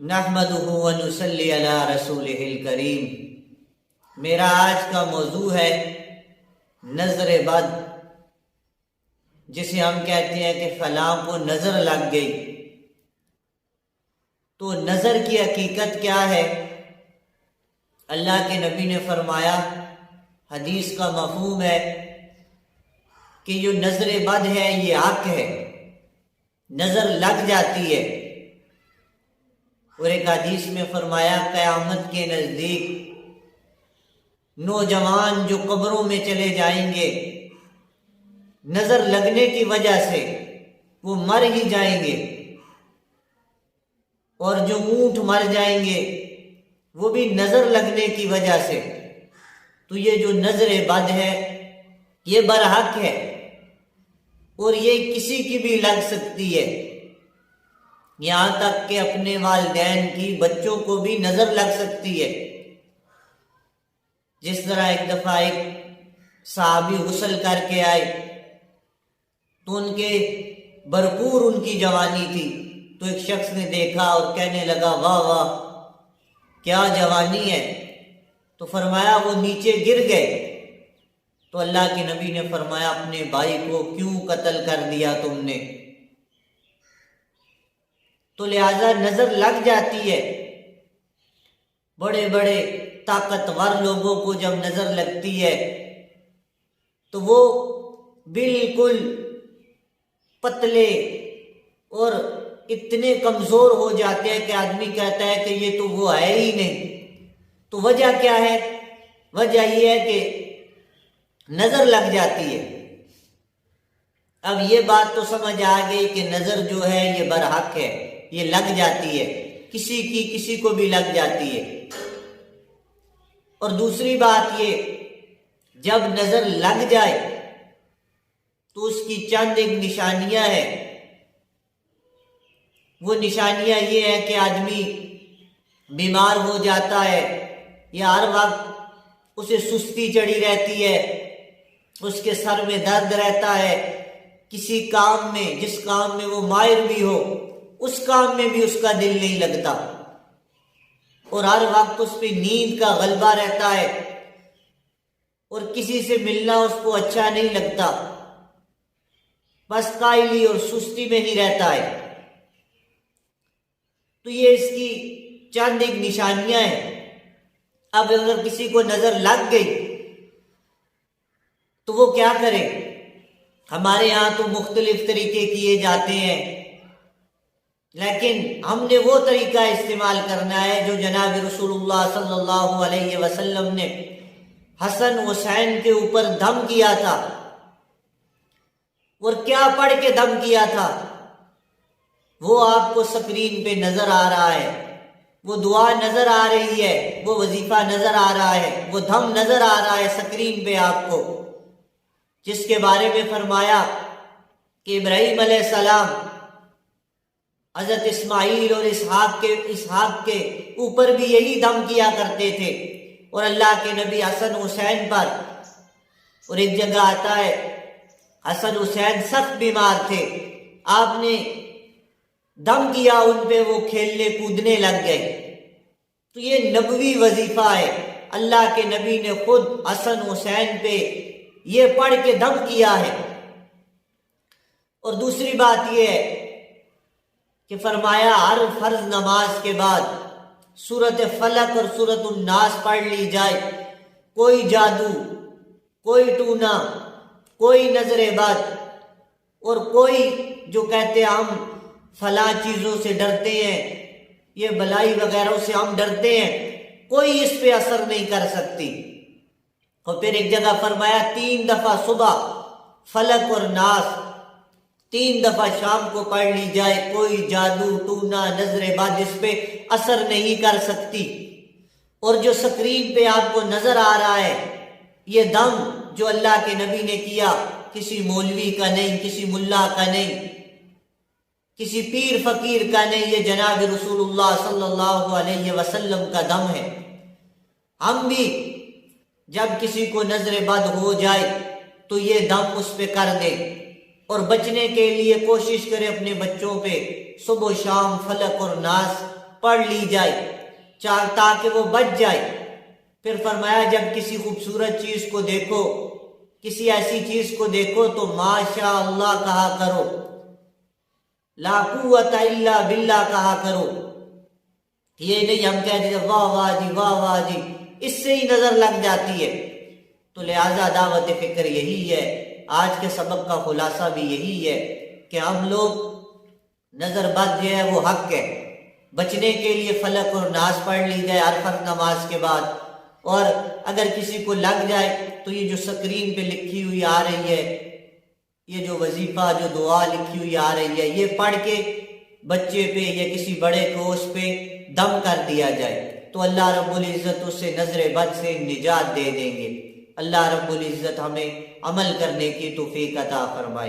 نحمدہ ونصلی علی رسولہ الکریم۔ میرا آج کا موضوع ہے نظر بد، جسے ہم کہتے ہیں کہ فلاں کو نظر لگ گئی۔ تو نظر کی حقیقت کیا ہے؟ اللہ کے نبی نے فرمایا، حدیث کا مفہوم ہے کہ جو نظر بد ہے یہ حق ہے، نظر لگ جاتی ہے۔ اور ایک حدیث میں فرمایا، قیامت کے نزدیک نوجوان جو قبروں میں چلے جائیں گے، نظر لگنے کی وجہ سے وہ مر ہی جائیں گے، اور جو اونٹ مر جائیں گے وہ بھی نظر لگنے کی وجہ سے۔ تو یہ جو نظر بد ہے یہ برحق ہے، اور یہ کسی کی بھی لگ سکتی ہے، یہاں تک کہ اپنے والدین کی بچوں کو بھی نظر لگ سکتی ہے۔ جس طرح ایک دفعہ ایک صحابی غسل کر کے آئے تو ان کے بھرپور ان کی جوانی تھی، تو ایک شخص نے دیکھا اور کہنے لگا، واہ واہ کیا جوانی ہے۔ تو فرمایا وہ نیچے گر گئے۔ تو اللہ کے نبی نے فرمایا، اپنے بھائی کو کیوں قتل کر دیا تم نے؟ تو لہذا نظر لگ جاتی ہے۔ بڑے بڑے طاقتور لوگوں کو جب نظر لگتی ہے تو وہ بالکل پتلے اور اتنے کمزور ہو جاتے ہیں کہ آدمی کہتا ہے کہ یہ تو وہ ہے ہی نہیں۔ تو وجہ کیا ہے؟ وجہ یہ ہے کہ نظر لگ جاتی ہے۔ اب یہ بات تو سمجھ آ گئی کہ نظر جو ہے یہ برحق ہے، یہ لگ جاتی ہے، کسی کو بھی لگ جاتی ہے۔ اور دوسری بات یہ، جب نظر لگ جائے تو اس کی چند ایک نشانیاں ہیں۔ وہ نشانیاں یہ ہے کہ آدمی بیمار ہو جاتا ہے، یا ہر وقت اسے سستی چڑھی رہتی ہے، اس کے سر میں درد رہتا ہے، کسی کام میں جس کام میں وہ ماہر بھی ہو اس کام میں بھی اس کا دل نہیں لگتا، اور ہر وقت اس پہ نیند کا غلبہ رہتا ہے، اور کسی سے ملنا اس کو اچھا نہیں لگتا، بس کائلی اور سستی میں ہی رہتا ہے۔ تو یہ اس کی چند ایک نشانیاں ہیں۔ اب اگر کسی کو نظر لگ گئی تو وہ کیا کرے؟ ہمارے یہاں تو مختلف طریقے کیے جاتے ہیں، لیکن ہم نے وہ طریقہ استعمال کرنا ہے جو جناب رسول اللہ صلی اللہ علیہ وسلم نے حسن حسین کے اوپر دم کیا تھا۔ اور کیا پڑھ کے دم کیا تھا وہ آپ کو سکرین پہ نظر آ رہا ہے، وہ دعا نظر آ رہی ہے، وہ وظیفہ نظر آ رہا ہے، وہ دم نظر آ رہا ہے سکرین پہ آپ کو، جس کے بارے میں فرمایا کہ ابراہیم علیہ السلام حضرت اسماعیل اور اسحاق کے اوپر بھی یہی دم کیا کرتے تھے، اور اللہ کے نبی حسن حسین پر۔ اور ایک جگہ آتا ہے حسن حسین سخت بیمار تھے، آپ نے دم کیا ان پہ، وہ کھیلنے کودنے لگ گئے۔ تو یہ نبوی وظیفہ ہے، اللہ کے نبی نے خود حسن حسین پہ یہ پڑھ کے دم کیا ہے۔ اور دوسری بات یہ ہے کہ فرمایا ہر فرض نماز کے بعد سورۃ فلق اور سورۃ الناس پڑھ لی جائے۔ کوئی جادو، کوئی ٹونا، کوئی نظر بد، اور کوئی جو کہتے ہیں ہم فلاں چیزوں سے ڈرتے ہیں، یہ بلائی وغیرہ سے ہم ڈرتے ہیں، کوئی اس پہ اثر نہیں کر سکتی۔ اور پھر ایک جگہ فرمایا 3 دفعہ صبح فلق اور ناس، 3 دفعہ شام کو پڑھ لی جائے، کوئی جادو ٹونا نظر بد اس پہ اثر نہیں کر سکتی۔ اور جو سکرین پہ آپ کو نظر آ رہا ہے، یہ دم جو اللہ کے نبی نے کیا، کسی مولوی کا نہیں، کسی ملا کا نہیں، کسی پیر فقیر کا نہیں، یہ جناب رسول اللہ صلی اللہ علیہ وسلم کا دم ہے۔ ہم بھی جب کسی کو نظر بد ہو جائے تو یہ دم اس پہ کر دے، اور بچنے کے لیے کوشش کرے اپنے بچوں پہ صبح و شام فلق اور ناس پڑھ لی جائے تاکہ وہ بچ جائے۔ پھر فرمایا جب کسی خوبصورت چیز کو دیکھو، کسی ایسی چیز کو دیکھو تو ماشاء اللہ کہا کرو، لا قوت الا باللہ کہا کرو۔ یہ نہیں ہم کہہ دیتے واہ واہ جی واہ واہ جی، اس سے ہی نظر لگ جاتی ہے۔ تو لہٰذا دعوت فکر یہی ہے، آج کے سبق کا خلاصہ بھی یہی ہے کہ ہم لوگ نظر بد جو ہے وہ حق ہے، بچنے کے لیے فلق اور ناس پڑھ لی جائے ہر فرض نماز کے بعد، اور اگر کسی کو لگ جائے تو یہ جو سکرین پہ لکھی ہوئی آ رہی ہے، یہ جو وظیفہ جو دعا لکھی ہوئی آ رہی ہے، یہ پڑھ کے بچے پہ یا کسی بڑے کو اس پہ دم کر دیا جائے تو اللہ رب العزت اس سے نظر بد سے نجات دے دیں گے۔ اللہ رب العزت ہمیں عمل کرنے کی توفیق عطا فرمائے۔